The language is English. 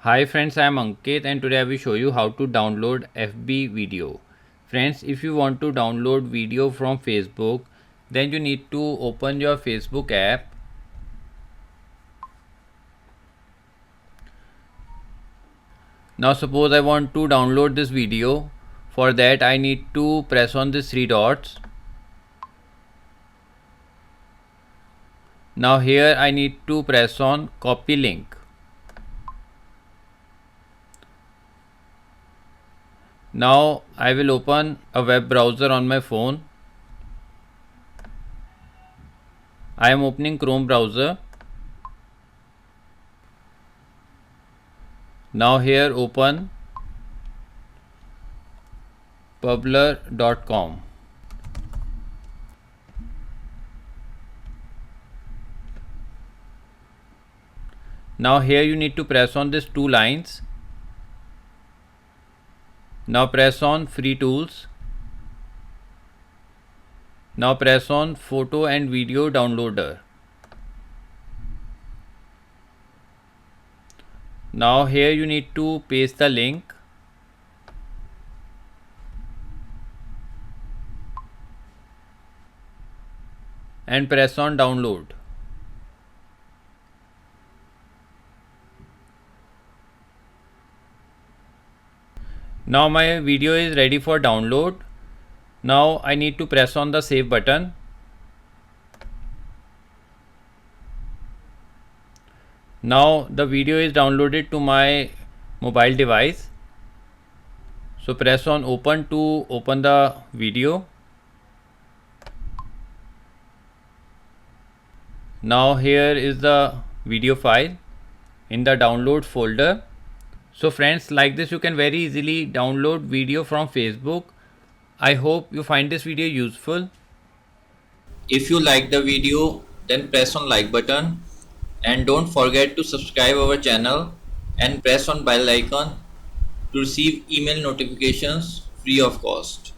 Hi friends, I am Ankit and today I will show you how to download FB video. Friends, if you want to download video from Facebook, then you need to open your Facebook app. Now suppose I want to download this video. For that I need to press on these three dots. Now here I need to press on copy link. Now I will open a web browser on my phone. I am opening Chrome browser. Now here open publer.com. Now here you need to press on these two lines. Now press on free tools. Now press on photo and video downloader. Now here you need to paste the link. And press on download. Now my video is ready for download. Now I need to press on the save button. Now the video is downloaded to my mobile device. So press on open to open the video. Now here is the video file in the download folder. So friends, like this you can very easily download video from Facebook. I hope you find this video useful. If you like the video, then press on like button and don't forget to subscribe our channel and press on bell icon to receive email notifications free of cost.